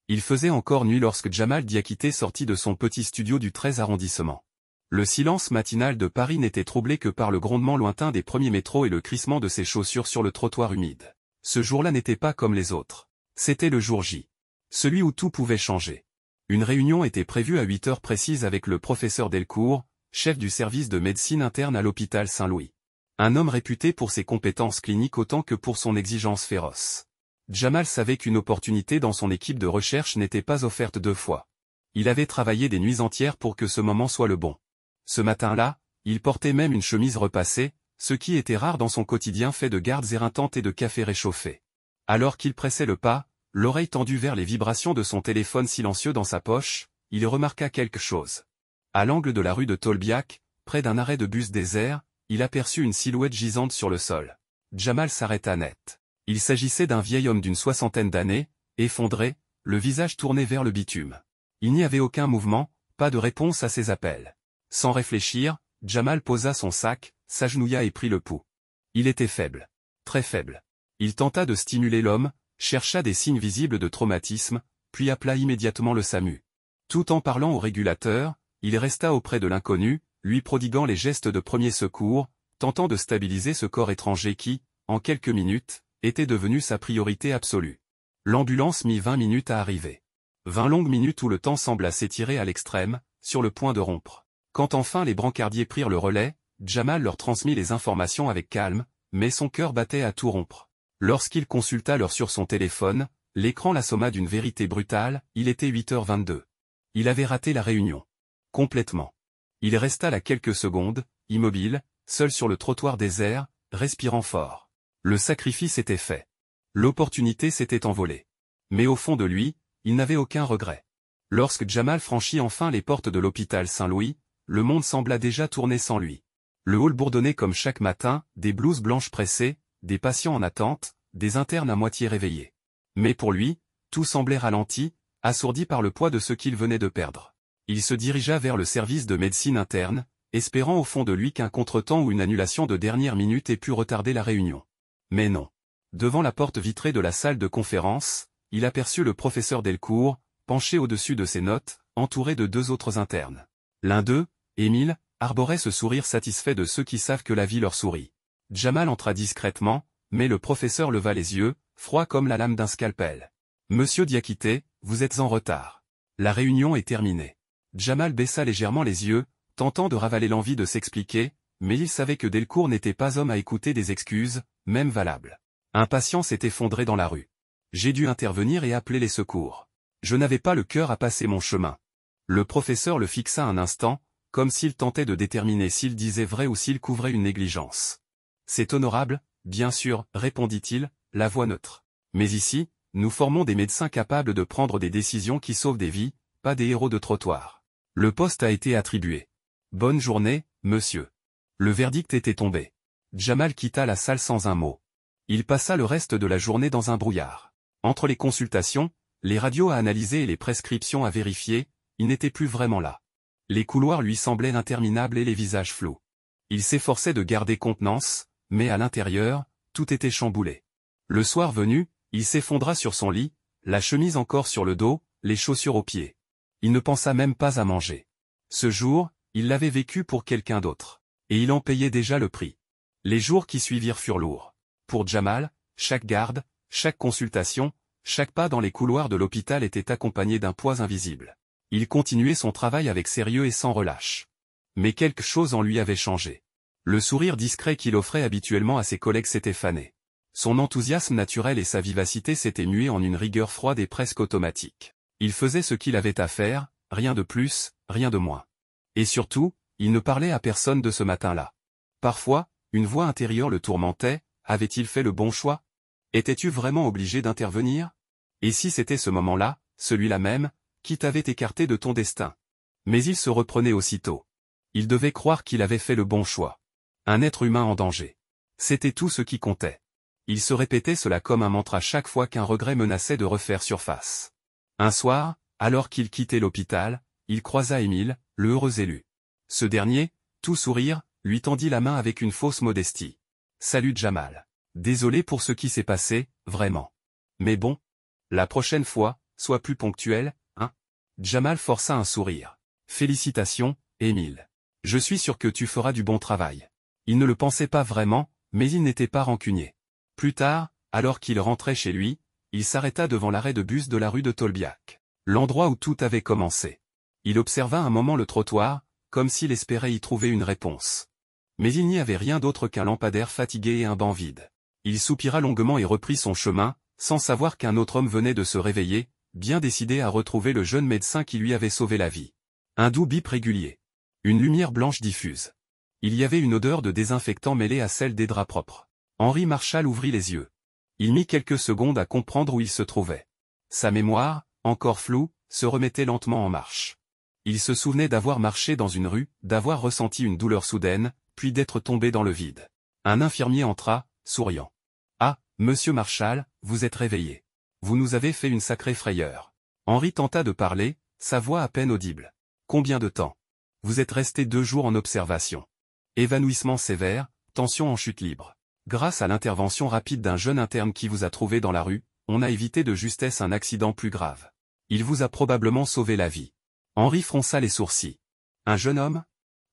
Il faisait encore nuit lorsque Jamal Diakité sortit de son petit studio du 13 arrondissement. Le silence matinal de Paris n'était troublé que par le grondement lointain des premiers métros et le crissement de ses chaussures sur le trottoir humide. Ce jour-là n'était pas comme les autres. C'était le jour J. Celui où tout pouvait changer. Une réunion était prévue à 8 heures précises avec le professeur Delcourt, chef du service de médecine interne à l'hôpital Saint-Louis. Un homme réputé pour ses compétences cliniques autant que pour son exigence féroce. Jamal savait qu'une opportunité dans son équipe de recherche n'était pas offerte 2 fois. Il avait travaillé des nuits entières pour que ce moment soit le bon. Ce matin-là, il portait même une chemise repassée, ce qui était rare dans son quotidien fait de gardes éreintantes et de café réchauffé. Alors qu'il pressait le pas, l'oreille tendue vers les vibrations de son téléphone silencieux dans sa poche, il remarqua quelque chose. À l'angle de la rue de Tolbiac, près d'un arrêt de bus désert, il aperçut une silhouette gisante sur le sol. Jamal s'arrêta net. Il s'agissait d'un vieil homme d'une 60aine d'années, effondré, le visage tourné vers le bitume. Il n'y avait aucun mouvement, pas de réponse à ses appels. Sans réfléchir, Jamal posa son sac, s'agenouilla et prit le pouls. Il était faible. Très faible. Il tenta de stimuler l'homme, chercha des signes visibles de traumatisme, puis appela immédiatement le SAMU. Tout en parlant au régulateur, il resta auprès de l'inconnu, lui prodiguant les gestes de premier secours, tentant de stabiliser ce corps étranger qui, en quelques minutes, était devenu sa priorité absolue. L'ambulance mit 20 minutes à arriver. 20 longues minutes où le temps sembla s'étirer à l'extrême, sur le point de rompre. Quand enfin les brancardiers prirent le relais, Jamal leur transmit les informations avec calme, mais son cœur battait à tout rompre. Lorsqu'il consulta l'heure sur son téléphone, l'écran l'assomma d'une vérité brutale, il était 8h22. Il avait raté la réunion. Complètement. Il resta là quelques secondes, immobile, seul sur le trottoir désert, respirant fort. Le sacrifice était fait. L'opportunité s'était envolée. Mais au fond de lui, il n'avait aucun regret. Lorsque Jamal franchit enfin les portes de l'hôpital Saint-Louis, le monde sembla déjà tourner sans lui. Le hall bourdonnait comme chaque matin, des blouses blanches pressées, des patients en attente, des internes à moitié réveillés. Mais pour lui, tout semblait ralenti, assourdi par le poids de ce qu'il venait de perdre. Il se dirigea vers le service de médecine interne, espérant au fond de lui qu'un contretemps ou une annulation de dernière minute ait pu retarder la réunion. Mais non. Devant la porte vitrée de la salle de conférence, il aperçut le professeur Delcourt, penché au-dessus de ses notes, entouré de 2 autres internes. L'un d'eux, Émile, arborait ce sourire satisfait de ceux qui savent que la vie leur sourit. Jamal entra discrètement, mais le professeur leva les yeux, froid comme la lame d'un scalpel. « Monsieur Diakité, vous êtes en retard. La réunion est terminée. » Jamal baissa légèrement les yeux, tentant de ravaler l'envie de s'expliquer, mais il savait que Delcourt n'était pas homme à écouter des excuses, même valables. Un patient s'est effondré dans la rue. J'ai dû intervenir et appeler les secours. Je n'avais pas le cœur à passer mon chemin. Le professeur le fixa un instant, comme s'il tentait de déterminer s'il disait vrai ou s'il couvrait une négligence. « C'est honorable, bien sûr, répondit-il, la voix neutre. Mais ici, nous formons des médecins capables de prendre des décisions qui sauvent des vies, pas des héros de trottoir. Le poste a été attribué. Bonne journée, monsieur. » Le verdict était tombé. Jamal quitta la salle sans un mot. Il passa le reste de la journée dans un brouillard. Entre les consultations, les radios à analyser et les prescriptions à vérifier, il n'était plus vraiment là. Les couloirs lui semblaient interminables et les visages flous. Il s'efforçait de garder contenance, mais à l'intérieur, tout était chamboulé. Le soir venu, il s'effondra sur son lit, la chemise encore sur le dos, les chaussures aux pieds. Il ne pensa même pas à manger. Ce jour, il l'avait vécu pour quelqu'un d'autre. Et il en payait déjà le prix. Les jours qui suivirent furent lourds. Pour Jamal, chaque garde, chaque consultation, chaque pas dans les couloirs de l'hôpital était accompagné d'un poids invisible. Il continuait son travail avec sérieux et sans relâche. Mais quelque chose en lui avait changé. Le sourire discret qu'il offrait habituellement à ses collègues s'était fané. Son enthousiasme naturel et sa vivacité s'étaient mués en une rigueur froide et presque automatique. Il faisait ce qu'il avait à faire, rien de plus, rien de moins. Et surtout, il ne parlait à personne de ce matin-là. Parfois, une voix intérieure le tourmentait, avait-il fait le bon choix? Étais-tu vraiment obligé d'intervenir? Et si c'était ce moment-là, celui-là même, qui t'avait écarté de ton destin? Mais il se reprenait aussitôt. Il devait croire qu'il avait fait le bon choix. Un être humain en danger. C'était tout ce qui comptait. Il se répétait cela comme un mantra chaque fois qu'un regret menaçait de refaire surface. Un soir, alors qu'il quittait l'hôpital, il croisa Émile, le heureux élu. Ce dernier, tout sourire, lui tendit la main avec une fausse modestie. « Salut Jamal. Désolé pour ce qui s'est passé, vraiment. Mais bon. La prochaine fois, sois plus ponctuel, hein? Jamal força un sourire. Félicitations, Émile. Je suis sûr que tu feras du bon travail. Il ne le pensait pas vraiment, mais il n'était pas rancunier. Plus tard, alors qu'il rentrait chez lui, il s'arrêta devant l'arrêt de bus de la rue de Tolbiac, l'endroit où tout avait commencé. Il observa un moment le trottoir, comme s'il espérait y trouver une réponse. Mais il n'y avait rien d'autre qu'un lampadaire fatigué et un banc vide. Il soupira longuement et reprit son chemin, sans savoir qu'un autre homme venait de se réveiller, bien décidé à retrouver le jeune médecin qui lui avait sauvé la vie. Un doux bip régulier. Une lumière blanche diffuse. Il y avait une odeur de désinfectant mêlée à celle des draps propres. Henri Marchal ouvrit les yeux. Il mit quelques secondes à comprendre où il se trouvait. Sa mémoire, encore floue, se remettait lentement en marche. Il se souvenait d'avoir marché dans une rue, d'avoir ressenti une douleur soudaine, puis d'être tombé dans le vide. Un infirmier entra, souriant. « Ah, monsieur Marchal, vous êtes réveillé. Vous nous avez fait une sacrée frayeur. » Henri tenta de parler, sa voix à peine audible. « Combien de temps? Vous êtes resté 2 jours en observation. Évanouissement sévère, tension en chute libre. Grâce à l'intervention rapide d'un jeune interne qui vous a trouvé dans la rue, on a évité de justesse un accident plus grave. Il vous a probablement sauvé la vie. » Henri fronça les sourcils. Un jeune homme?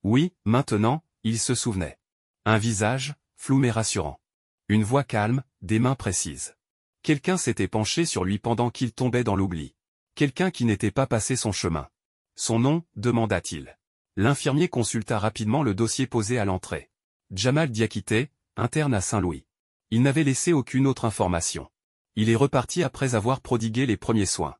Oui, maintenant, il se souvenait. Un visage, flou mais rassurant. Une voix calme, des mains précises. Quelqu'un s'était penché sur lui pendant qu'il tombait dans l'oubli. Quelqu'un qui n'était pas passé son chemin. Son nom, demanda-t-il. L'infirmier consulta rapidement le dossier posé à l'entrée. Jamal Diakité, interne à Saint-Louis. Il n'avait laissé aucune autre information. Il est reparti après avoir prodigué les premiers soins.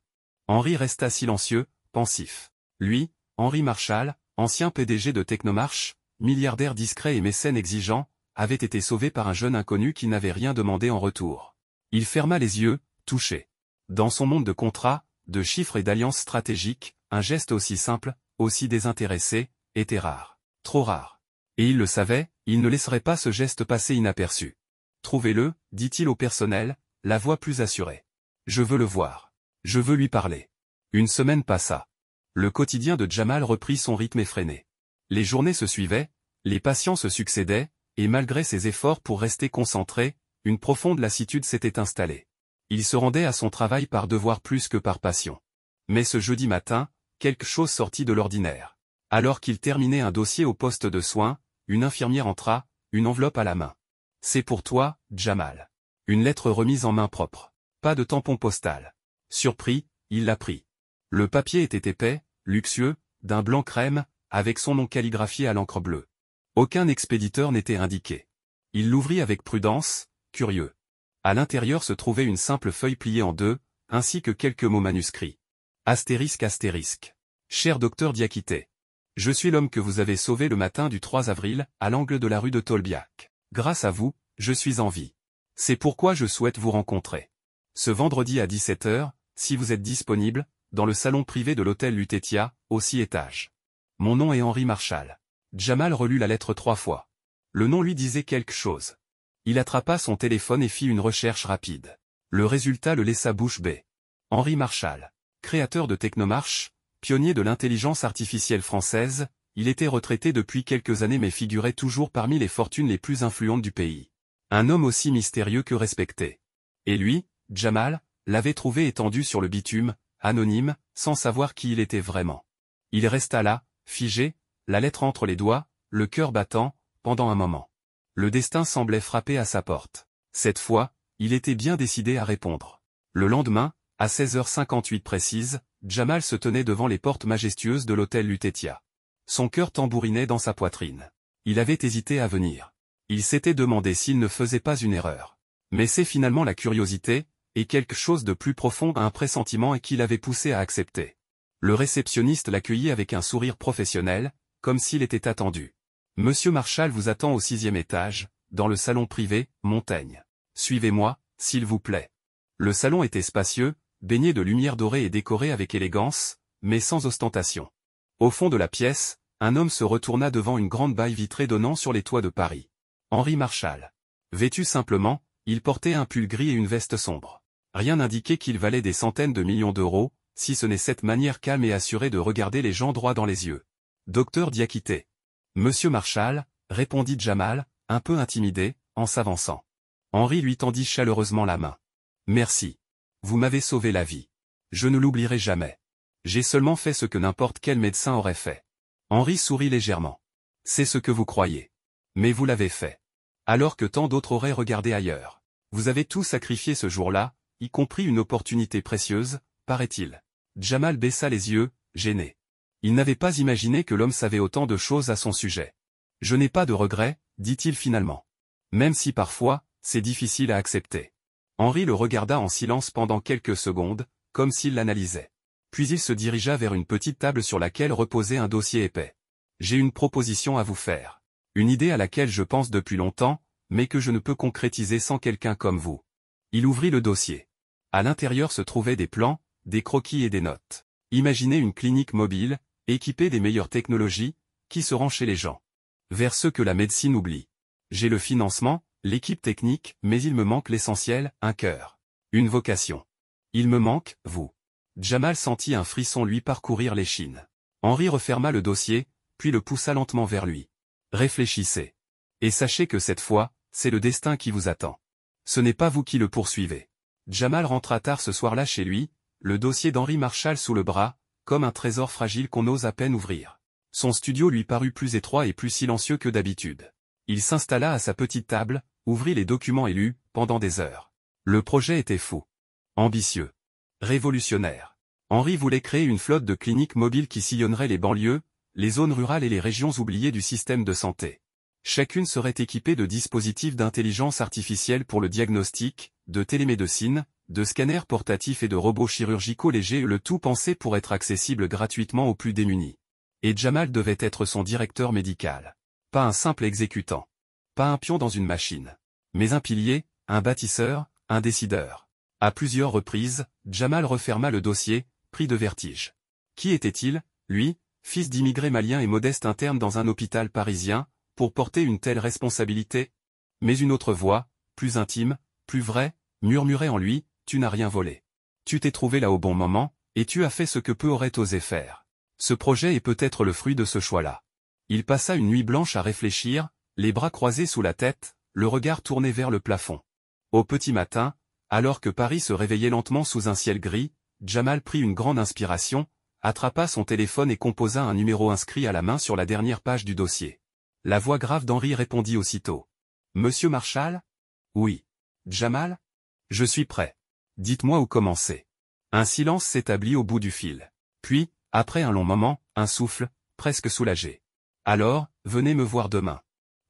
Henri resta silencieux, pensif. Lui, Henri Marchal, ancien PDG de Technomarche, milliardaire discret et mécène exigeant, avait été sauvé par un jeune inconnu qui n'avait rien demandé en retour. Il ferma les yeux, touché. Dans son monde de contrats, de chiffres et d'alliances stratégiques, un geste aussi simple, aussi désintéressé, était rare. Trop rare. Et il le savait, il ne laisserait pas ce geste passer inaperçu. « Trouvez-le, dit-il au personnel, la voix plus assurée. Je veux le voir. Je veux lui parler. » Une semaine passa. Le quotidien de Jamal reprit son rythme effréné. Les journées se suivaient, les patients se succédaient, et malgré ses efforts pour rester concentré, une profonde lassitude s'était installée. Il se rendait à son travail par devoir plus que par passion. Mais ce jeudi matin, quelque chose sortit de l'ordinaire. Alors qu'il terminait un dossier au poste de soins, une infirmière entra, une enveloppe à la main. « C'est pour toi, Jamal. » Une lettre remise en main propre. Pas de tampon postal. Surpris, il la prit. Le papier était épais, luxueux, d'un blanc crème, avec son nom calligraphié à l'encre bleue. Aucun expéditeur n'était indiqué. Il l'ouvrit avec prudence, curieux. À l'intérieur se trouvait une simple feuille pliée en 2, ainsi que quelques mots manuscrits. Astérisque astérisque. Cher docteur Diakité. Je suis l'homme que vous avez sauvé le matin du 3 avril, à l'angle de la rue de Tolbiac. Grâce à vous, je suis en vie. C'est pourquoi je souhaite vous rencontrer. Ce vendredi à 17 h, si vous êtes disponible, dans le salon privé de l'hôtel Lutetia, au 6 étages. Mon nom est Henri Marchal. Jamal relut la lettre 3 fois. Le nom lui disait quelque chose. Il attrapa son téléphone et fit une recherche rapide. Le résultat le laissa bouche bée. Henri Marchal, créateur de Technomarche, pionnier de l'intelligence artificielle française, il était retraité depuis quelques années mais figurait toujours parmi les fortunes les plus influentes du pays. Un homme aussi mystérieux que respecté. Et lui, Jamal, l'avait trouvé étendu sur le bitume, anonyme, sans savoir qui il était vraiment. Il resta là, figé, la lettre entre les doigts, le cœur battant, pendant un moment. Le destin semblait frapper à sa porte. Cette fois, il était bien décidé à répondre. Le lendemain, à 16h58 précise, Jamal se tenait devant les portes majestueuses de l'hôtel Lutetia. Son cœur tambourinait dans sa poitrine. Il avait hésité à venir. Il s'était demandé s'il ne faisait pas une erreur. Mais c'est finalement la curiosité, et quelque chose de plus profond à un pressentiment et qui l'avait poussé à accepter. Le réceptionniste l'accueillit avec un sourire professionnel, comme s'il était attendu. « Monsieur Marchal vous attend au 6e étage, dans le salon privé, Montaigne. Suivez-moi, s'il vous plaît. » Le salon était spacieux, baigné de lumière dorée et décoré avec élégance, mais sans ostentation. Au fond de la pièce, un homme se retourna devant une grande baille vitrée donnant sur les toits de Paris. Henri Marchal. Vêtu simplement, il portait un pull gris et une veste sombre. Rien n'indiquait qu'il valait des centaines de millions d'euros, si ce n'est cette manière calme et assurée de regarder les gens droit dans les yeux. « Docteur Diakité. »« Monsieur Marchal, » répondit Jamal, un peu intimidé, en s'avançant. Henri lui tendit chaleureusement la main. « Merci. Vous m'avez sauvé la vie. Je ne l'oublierai jamais. J'ai seulement fait ce que n'importe quel médecin aurait fait. Henri sourit légèrement. C'est ce que vous croyez. Mais vous l'avez fait. Alors que tant d'autres auraient regardé ailleurs. Vous avez tout sacrifié ce jour-là, y compris une opportunité précieuse, paraît-il. Jamal baissa les yeux, gêné. Il n'avait pas imaginé que l'homme savait autant de choses à son sujet. Je n'ai pas de regrets, dit-il finalement. Même si parfois, c'est difficile à accepter. Henri le regarda en silence pendant quelques secondes, comme s'il l'analysait. Puis il se dirigea vers une petite table sur laquelle reposait un dossier épais. J'ai une proposition à vous faire. Une idée à laquelle je pense depuis longtemps, mais que je ne peux concrétiser sans quelqu'un comme vous. Il ouvrit le dossier. À l'intérieur se trouvaient des plans, des croquis et des notes. Imaginez une clinique mobile, équipée des meilleures technologies, qui se rend chez les gens. Vers ceux que la médecine oublie. J'ai le financement, l'équipe technique, mais il me manque l'essentiel, un cœur. Une vocation. Il me manque, vous. Jamal sentit un frisson lui parcourir l'échine. Henri referma le dossier, puis le poussa lentement vers lui. Réfléchissez. Et sachez que cette fois, c'est le destin qui vous attend. Ce n'est pas vous qui le poursuivez. Jamal rentra tard ce soir-là chez lui, le dossier d'Henri Marshall sous le bras, comme un trésor fragile qu'on ose à peine ouvrir. Son studio lui parut plus étroit et plus silencieux que d'habitude. Il s'installa à sa petite table, ouvrit les documents et lut, pendant des heures. Le projet était fou. Ambitieux. Révolutionnaire. Henri voulait créer une flotte de cliniques mobiles qui sillonnerait les banlieues, les zones rurales et les régions oubliées du système de santé. Chacune serait équipée de dispositifs d'intelligence artificielle pour le diagnostic, de télémédecine, de scanners portatifs et de robots chirurgicaux légers, le tout pensé pour être accessible gratuitement aux plus démunis. Et Jamal devait être son directeur médical. Pas un simple exécutant. Pas un pion dans une machine. Mais un pilier, un bâtisseur, un décideur. À plusieurs reprises, Jamal referma le dossier, pris de vertige. Qui était-il, lui, fils d'immigrés maliens et modeste interne dans un hôpital parisien, pour porter une telle responsabilité? Mais une autre voix, plus intime, plus vraie, murmurait en lui, tu n'as rien volé. Tu t'es trouvé là au bon moment, et tu as fait ce que peu auraient osé faire. Ce projet est peut-être le fruit de ce choix-là. Il passa une nuit blanche à réfléchir, les bras croisés sous la tête, le regard tourné vers le plafond. Au petit matin, alors que Paris se réveillait lentement sous un ciel gris, Jamal prit une grande inspiration, attrapa son téléphone et composa un numéro inscrit à la main sur la dernière page du dossier. La voix grave d'Henri répondit aussitôt. « Monsieur Marshall ? Oui. Jamal ? Je suis prêt. Dites-moi où commencer. » Un silence s'établit au bout du fil. Puis, après un long moment, un souffle, presque soulagé. « Alors, venez me voir demain.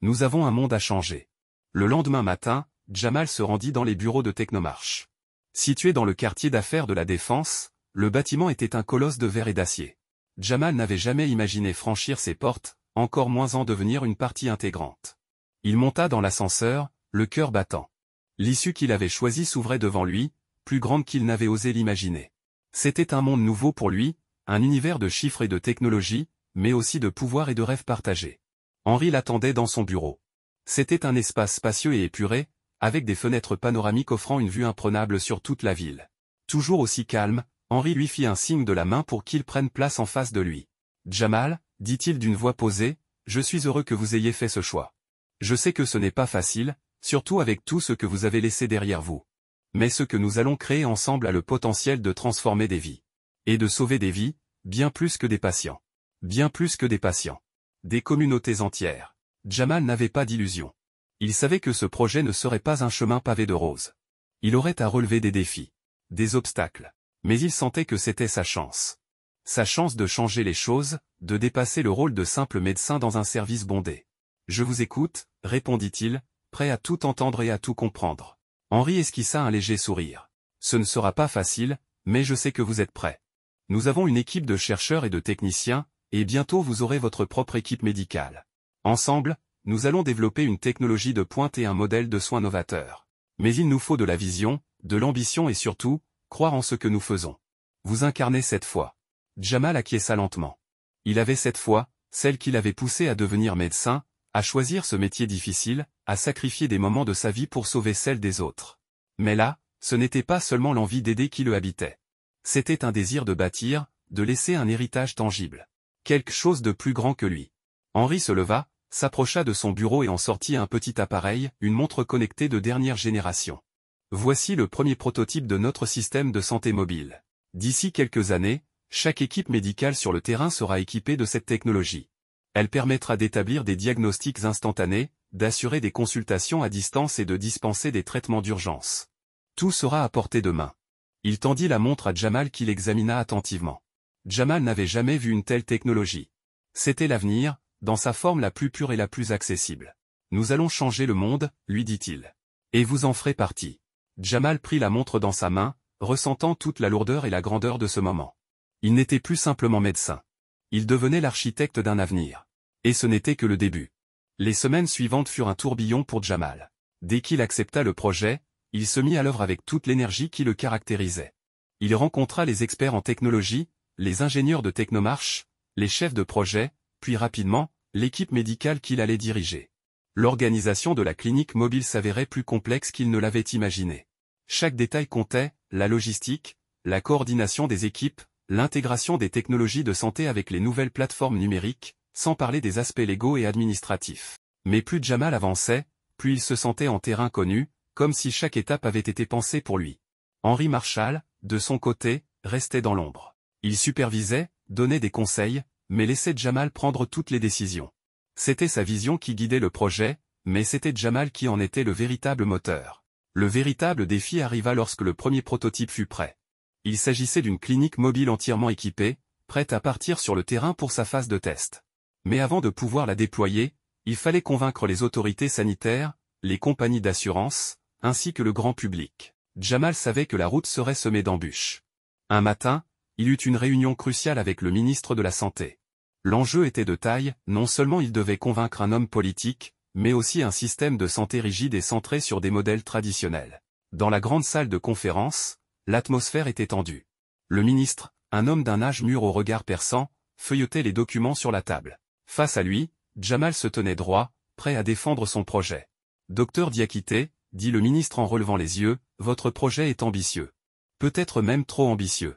Nous avons un monde à changer. » Le lendemain matin, Jamal se rendit dans les bureaux de Technomarche. Situé dans le quartier d'affaires de la Défense, le bâtiment était un colosse de verre et d'acier. Jamal n'avait jamais imaginé franchir ses portes, encore moins en devenir une partie intégrante. Il monta dans l'ascenseur, le cœur battant. L'issue qu'il avait choisie s'ouvrait devant lui, plus grande qu'il n'avait osé l'imaginer. C'était un monde nouveau pour lui, un univers de chiffres et de technologie, mais aussi de pouvoir et de rêves partagés. Henri l'attendait dans son bureau. C'était un espace spacieux et épuré, avec des fenêtres panoramiques offrant une vue imprenable sur toute la ville. Toujours aussi calme, Henri lui fit un signe de la main pour qu'il prenne place en face de lui. « Jamal, dit-il d'une voix posée, je suis heureux que vous ayez fait ce choix. Je sais que ce n'est pas facile, surtout avec tout ce que vous avez laissé derrière vous. Mais ce que nous allons créer ensemble a le potentiel de transformer des vies. Et de sauver des vies, bien plus que des patients. Bien plus que des patients. Des communautés entières. » Jamal n'avait pas d'illusion. Il savait que ce projet ne serait pas un chemin pavé de roses. Il aurait à relever des défis. Des obstacles. Mais il sentait que c'était sa chance. Sa chance de changer les choses, de dépasser le rôle de simple médecin dans un service bondé. « Je vous écoute, » répondit-il, prêt à tout entendre et à tout comprendre. Henri esquissa un léger sourire. « Ce ne sera pas facile, mais je sais que vous êtes prêt. Nous avons une équipe de chercheurs et de techniciens, et bientôt vous aurez votre propre équipe médicale. Ensemble, nous allons développer une technologie de pointe et un modèle de soins novateur. Mais il nous faut de la vision, de l'ambition et surtout, croire en ce que nous faisons. Vous incarnez cette foi. » Jamal acquiesça lentement. Il avait cette foi, celle qui l'avait poussé à devenir médecin, à choisir ce métier difficile, à sacrifier des moments de sa vie pour sauver celle des autres. Mais là, ce n'était pas seulement l'envie d'aider qui le habitait. C'était un désir de bâtir, de laisser un héritage tangible. Quelque chose de plus grand que lui. Henri se leva, s'approcha de son bureau et en sortit un petit appareil, une montre connectée de dernière génération. « Voici le premier prototype de notre système de santé mobile. D'ici quelques années, chaque équipe médicale sur le terrain sera équipée de cette technologie. Elle permettra d'établir des diagnostics instantanés, d'assurer des consultations à distance et de dispenser des traitements d'urgence. Tout sera à portée de main. Il tendit la montre à Jamal qui l'examina attentivement. Jamal n'avait jamais vu une telle technologie. C'était l'avenir, dans sa forme la plus pure et la plus accessible. Nous allons changer le monde, lui dit-il. Et vous en ferez partie. Jamal prit la montre dans sa main, ressentant toute la lourdeur et la grandeur de ce moment. Il n'était plus simplement médecin. Il devenait l'architecte d'un avenir. Et ce n'était que le début. Les semaines suivantes furent un tourbillon pour Jamal. Dès qu'il accepta le projet, il se mit à l'œuvre avec toute l'énergie qui le caractérisait. Il rencontra les experts en technologie, les ingénieurs de Technomarche, les chefs de projet, puis rapidement, l'équipe médicale qu'il allait diriger. L'organisation de la clinique mobile s'avérait plus complexe qu'il ne l'avait imaginé. Chaque détail comptait, la logistique, la coordination des équipes, l'intégration des technologies de santé avec les nouvelles plateformes numériques, sans parler des aspects légaux et administratifs. Mais plus Jamal avançait, plus il se sentait en terrain connu, comme si chaque étape avait été pensée pour lui. Henri Marchal, de son côté, restait dans l'ombre. Il supervisait, donnait des conseils, mais laissait Jamal prendre toutes les décisions. C'était sa vision qui guidait le projet, mais c'était Jamal qui en était le véritable moteur. Le véritable défi arriva lorsque le premier prototype fut prêt. Il s'agissait d'une clinique mobile entièrement équipée, prête à partir sur le terrain pour sa phase de test. Mais avant de pouvoir la déployer, il fallait convaincre les autorités sanitaires, les compagnies d'assurance, ainsi que le grand public. Jamal savait que la route serait semée d'embûches. Un matin, il eut une réunion cruciale avec le ministre de la Santé. L'enjeu était de taille, non seulement il devait convaincre un homme politique, mais aussi un système de santé rigide et centré sur des modèles traditionnels. Dans la grande salle de conférence, l'atmosphère était tendue. Le ministre, un homme d'un âge mûr au regard perçant, feuilletait les documents sur la table. Face à lui, Jamal se tenait droit, prêt à défendre son projet. « Docteur Diakité, » dit le ministre en relevant les yeux, « votre projet est ambitieux. Peut-être même trop ambitieux.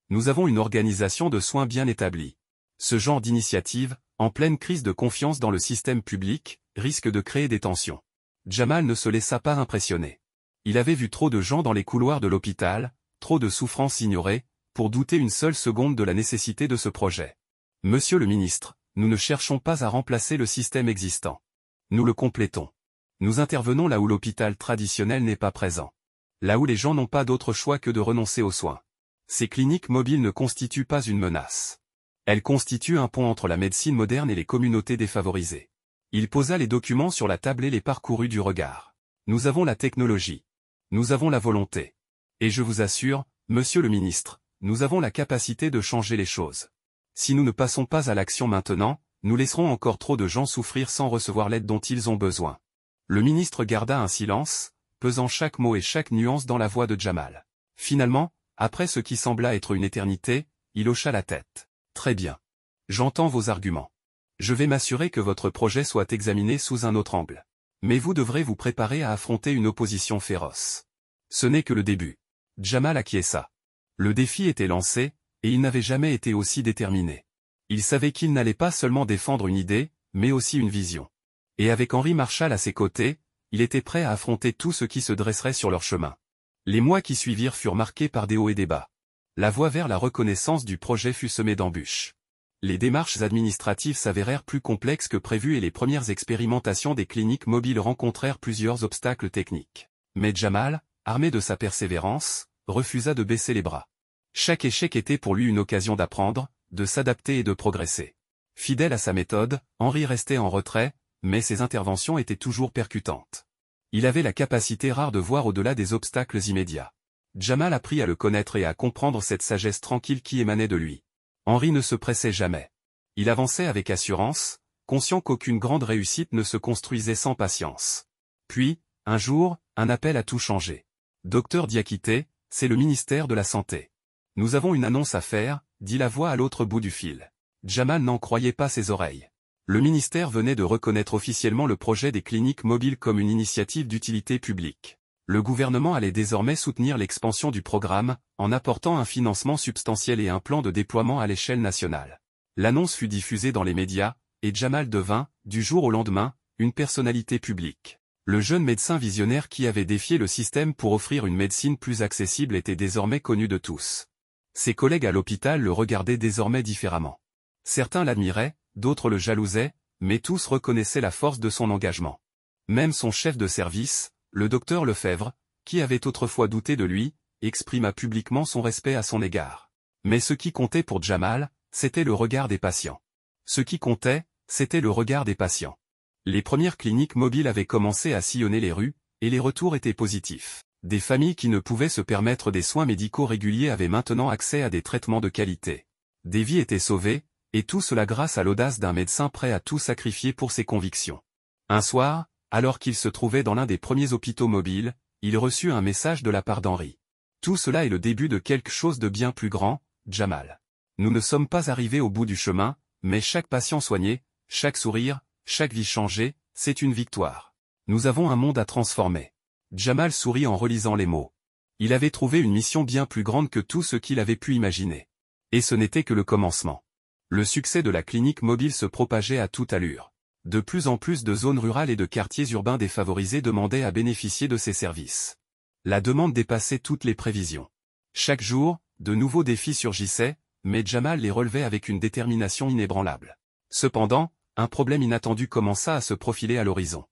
Nous avons une organisation de soins bien établie. Ce genre d'initiative, en pleine crise de confiance dans le système public, risque de créer des tensions. » Jamal ne se laissa pas impressionner. Il avait vu trop de gens dans les couloirs de l'hôpital, trop de souffrances ignorées, pour douter une seule seconde de la nécessité de ce projet. « Monsieur le ministre, nous ne cherchons pas à remplacer le système existant. Nous le complétons. Nous intervenons là où l'hôpital traditionnel n'est pas présent. Là où les gens n'ont pas d'autre choix que de renoncer aux soins. Ces cliniques mobiles ne constituent pas une menace. Elles constituent un pont entre la médecine moderne et les communautés défavorisées. » Il posa les documents sur la table et les parcourut du regard. « Nous avons la technologie. Nous avons la volonté. Et je vous assure, monsieur le ministre, nous avons la capacité de changer les choses. Si nous ne passons pas à l'action maintenant, nous laisserons encore trop de gens souffrir sans recevoir l'aide dont ils ont besoin. » Le ministre garda un silence, pesant chaque mot et chaque nuance dans la voix de Jamal. Finalement, après ce qui sembla être une éternité, il hocha la tête. « Très bien. J'entends vos arguments. Je vais m'assurer que votre projet soit examiné sous un autre angle. Mais vous devrez vous préparer à affronter une opposition féroce. Ce n'est que le début. » Jamal acquiesça. Le défi était lancé, et il n'avait jamais été aussi déterminé. Il savait qu'il n'allait pas seulement défendre une idée, mais aussi une vision. Et avec Henri Marchal à ses côtés, il était prêt à affronter tout ce qui se dresserait sur leur chemin. Les mois qui suivirent furent marqués par des hauts et des bas. La voie vers la reconnaissance du projet fut semée d'embûches. Les démarches administratives s'avérèrent plus complexes que prévu et les premières expérimentations des cliniques mobiles rencontrèrent plusieurs obstacles techniques. Mais Jamal, armé de sa persévérance, refusa de baisser les bras. Chaque échec était pour lui une occasion d'apprendre, de s'adapter et de progresser. Fidèle à sa méthode, Henri restait en retrait, mais ses interventions étaient toujours percutantes. Il avait la capacité rare de voir au-delà des obstacles immédiats. Jamal apprit à le connaître et à comprendre cette sagesse tranquille qui émanait de lui. Henri ne se pressait jamais. Il avançait avec assurance, conscient qu'aucune grande réussite ne se construisait sans patience. Puis, un jour, un appel a tout changé. « Docteur Diakité, c'est le ministère de la Santé. Nous avons une annonce à faire, » dit la voix à l'autre bout du fil. Jamal n'en croyait pas ses oreilles. Le ministère venait de reconnaître officiellement le projet des cliniques mobiles comme une initiative d'utilité publique. Le gouvernement allait désormais soutenir l'expansion du programme, en apportant un financement substantiel et un plan de déploiement à l'échelle nationale. L'annonce fut diffusée dans les médias, et Jamal devint, du jour au lendemain, une personnalité publique. Le jeune médecin visionnaire qui avait défié le système pour offrir une médecine plus accessible était désormais connu de tous. Ses collègues à l'hôpital le regardaient désormais différemment. Certains l'admiraient, d'autres le jalousaient, mais tous reconnaissaient la force de son engagement. Même son chef de service, le docteur Lefebvre, qui avait autrefois douté de lui, exprima publiquement son respect à son égard. Mais ce qui comptait pour Jamal, c'était le regard des patients. Ce qui comptait, c'était le regard des patients. Les premières cliniques mobiles avaient commencé à sillonner les rues, et les retours étaient positifs. Des familles qui ne pouvaient se permettre des soins médicaux réguliers avaient maintenant accès à des traitements de qualité. Des vies étaient sauvées, et tout cela grâce à l'audace d'un médecin prêt à tout sacrifier pour ses convictions. Un soir, alors qu'il se trouvait dans l'un des premiers hôpitaux mobiles, il reçut un message de la part d'Henri. Tout cela est le début de quelque chose de bien plus grand, Jamal. Nous ne sommes pas arrivés au bout du chemin, mais chaque patient soigné, chaque sourire, chaque vie changée, c'est une victoire. Nous avons un monde à transformer. Jamal sourit en relisant les mots. Il avait trouvé une mission bien plus grande que tout ce qu'il avait pu imaginer. Et ce n'était que le commencement. Le succès de la clinique mobile se propageait à toute allure. De plus en plus de zones rurales et de quartiers urbains défavorisés demandaient à bénéficier de ces services. La demande dépassait toutes les prévisions. Chaque jour, de nouveaux défis surgissaient, mais Jamal les relevait avec une détermination inébranlable. Cependant, un problème inattendu commença à se profiler à l'horizon.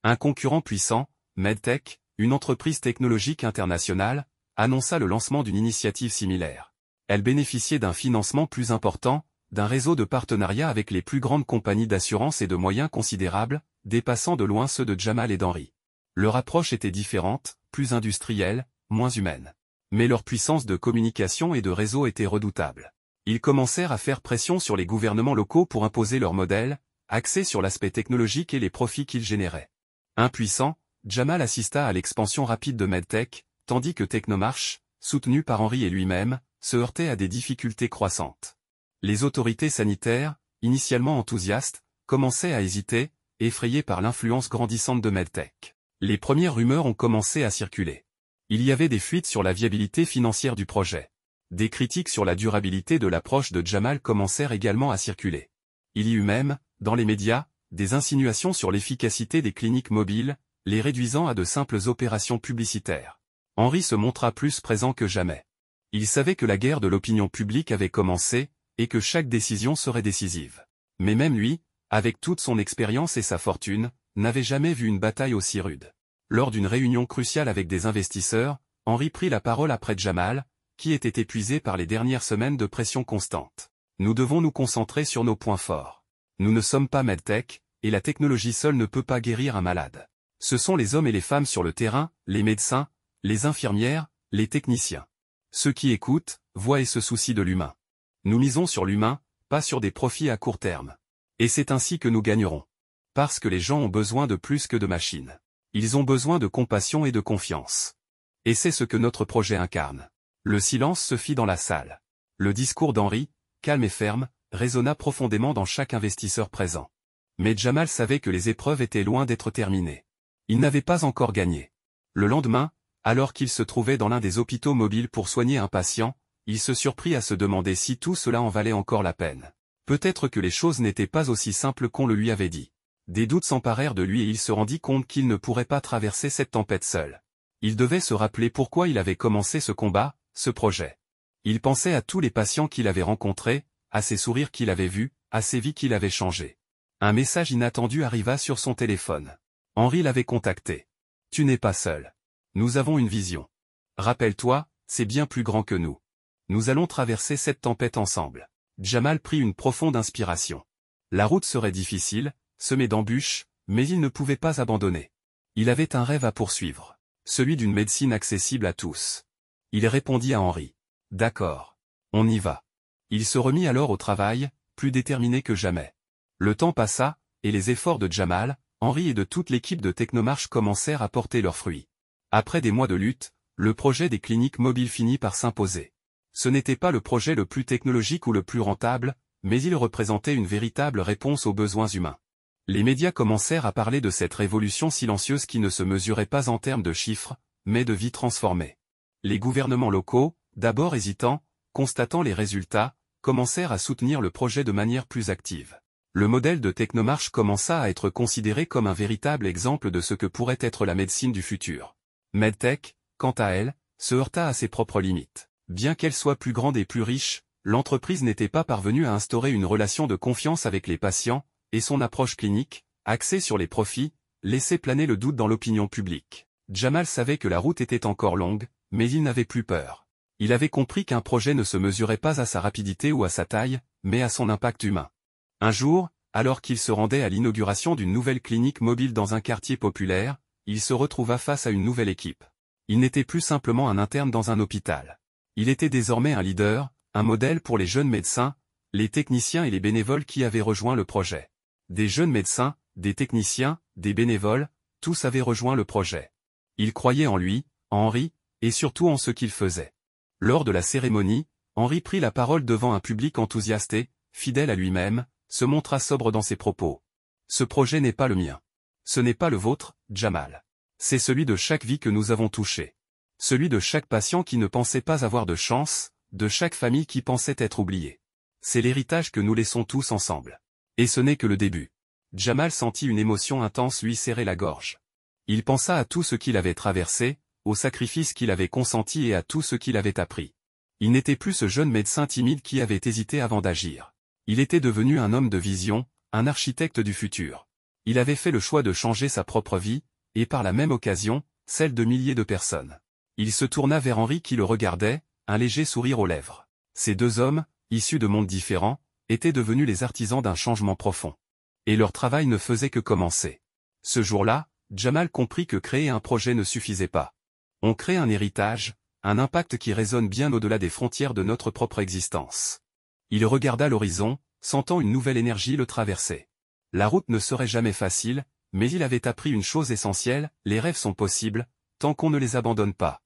Un concurrent puissant, Medtech, une entreprise technologique internationale, annonça le lancement d'une initiative similaire. Elle bénéficiait d'un financement plus important, d'un réseau de partenariats avec les plus grandes compagnies d'assurance et de moyens considérables, dépassant de loin ceux de Jamal et d'Henri. Leur approche était différente, plus industrielle, moins humaine. Mais leur puissance de communication et de réseau était redoutable. Ils commencèrent à faire pression sur les gouvernements locaux pour imposer leur modèle, axé sur l'aspect technologique et les profits qu'ils généraient. Impuissant, Jamal assista à l'expansion rapide de Medtech, tandis que Technomarche, soutenu par Henri et lui-même, se heurtait à des difficultés croissantes. Les autorités sanitaires, initialement enthousiastes, commençaient à hésiter, effrayées par l'influence grandissante de Medtech. Les premières rumeurs ont commencé à circuler. Il y avait des fuites sur la viabilité financière du projet. Des critiques sur la durabilité de l'approche de Jamal commencèrent également à circuler. Il y eut même, dans les médias, des insinuations sur l'efficacité des cliniques mobiles, les réduisant à de simples opérations publicitaires. Henri se montra plus présent que jamais. Il savait que la guerre de l'opinion publique avait commencé, et que chaque décision serait décisive. Mais même lui, avec toute son expérience et sa fortune, n'avait jamais vu une bataille aussi rude. Lors d'une réunion cruciale avec des investisseurs, Henri prit la parole après Jamal, qui était épuisé par les dernières semaines de pression constante. Nous devons nous concentrer sur nos points forts. Nous ne sommes pas Medtech, et la technologie seule ne peut pas guérir un malade. Ce sont les hommes et les femmes sur le terrain, les médecins, les infirmières, les techniciens. Ceux qui écoutent, voient et se soucient de l'humain. Nous misons sur l'humain, pas sur des profits à court terme. Et c'est ainsi que nous gagnerons. Parce que les gens ont besoin de plus que de machines. Ils ont besoin de compassion et de confiance. Et c'est ce que notre projet incarne. Le silence se fit dans la salle. Le discours d'Henri, calme et ferme, résonna profondément dans chaque investisseur présent. Mais Jamal savait que les épreuves étaient loin d'être terminées. Il n'avait pas encore gagné. Le lendemain, alors qu'il se trouvait dans l'un des hôpitaux mobiles pour soigner un patient, il se surprit à se demander si tout cela en valait encore la peine. Peut-être que les choses n'étaient pas aussi simples qu'on le lui avait dit. Des doutes s'emparèrent de lui et il se rendit compte qu'il ne pourrait pas traverser cette tempête seul. Il devait se rappeler pourquoi il avait commencé ce combat, ce projet. Il pensait à tous les patients qu'il avait rencontrés, à ces sourires qu'il avait vus, à ces vies qu'il avait changées. Un message inattendu arriva sur son téléphone. Henri l'avait contacté. « Tu n'es pas seul. Nous avons une vision. Rappelle-toi, c'est bien plus grand que nous. Nous allons traverser cette tempête ensemble. » Jamal prit une profonde inspiration. La route serait difficile, semée d'embûches, mais il ne pouvait pas abandonner. Il avait un rêve à poursuivre, celui d'une médecine accessible à tous. Il répondit à Henri. « D'accord. On y va. » Il se remit alors au travail, plus déterminé que jamais. Le temps passa, et les efforts de Jamal, Henri et de toute l'équipe de Technomarche commencèrent à porter leurs fruits. Après des mois de lutte, le projet des cliniques mobiles finit par s'imposer. Ce n'était pas le projet le plus technologique ou le plus rentable, mais il représentait une véritable réponse aux besoins humains. Les médias commencèrent à parler de cette révolution silencieuse qui ne se mesurait pas en termes de chiffres, mais de vies transformées. Les gouvernements locaux, d'abord hésitants, constatant les résultats, commencèrent à soutenir le projet de manière plus active. Le modèle de Technomarche commença à être considéré comme un véritable exemple de ce que pourrait être la médecine du futur. Medtech, quant à elle, se heurta à ses propres limites. Bien qu'elle soit plus grande et plus riche, l'entreprise n'était pas parvenue à instaurer une relation de confiance avec les patients, et son approche clinique, axée sur les profits, laissait planer le doute dans l'opinion publique. Jamal savait que la route était encore longue, mais il n'avait plus peur. Il avait compris qu'un projet ne se mesurait pas à sa rapidité ou à sa taille, mais à son impact humain. Un jour, alors qu'il se rendait à l'inauguration d'une nouvelle clinique mobile dans un quartier populaire, il se retrouva face à une nouvelle équipe. Il n'était plus simplement un interne dans un hôpital. Il était désormais un leader, un modèle pour les jeunes médecins, les techniciens et les bénévoles qui avaient rejoint le projet. Des jeunes médecins, des techniciens, des bénévoles, tous avaient rejoint le projet. Ils croyaient en lui, en Henri, et surtout en ce qu'il faisait. Lors de la cérémonie, Henri prit la parole devant un public enthousiaste et, fidèle à lui-même, se montra sobre dans ses propos. Ce projet n'est pas le mien. Ce n'est pas le vôtre, Jamal. C'est celui de chaque vie que nous avons touchée. Celui de chaque patient qui ne pensait pas avoir de chance, de chaque famille qui pensait être oubliée. C'est l'héritage que nous laissons tous ensemble. Et ce n'est que le début. Jamal sentit une émotion intense lui serrer la gorge. Il pensa à tout ce qu'il avait traversé, aux sacrifices qu'il avait consentis et à tout ce qu'il avait appris. Il n'était plus ce jeune médecin timide qui avait hésité avant d'agir. Il était devenu un homme de vision, un architecte du futur. Il avait fait le choix de changer sa propre vie, et par la même occasion, celle de milliers de personnes. Il se tourna vers Henri qui le regardait, un léger sourire aux lèvres. Ces deux hommes, issus de mondes différents, étaient devenus les artisans d'un changement profond. Et leur travail ne faisait que commencer. Ce jour-là, Jamal comprit que créer un projet ne suffisait pas. On crée un héritage, un impact qui résonne bien au-delà des frontières de notre propre existence. Il regarda l'horizon, sentant une nouvelle énergie le traverser. La route ne serait jamais facile, mais il avait appris une chose essentielle, les rêves sont possibles, tant qu'on ne les abandonne pas.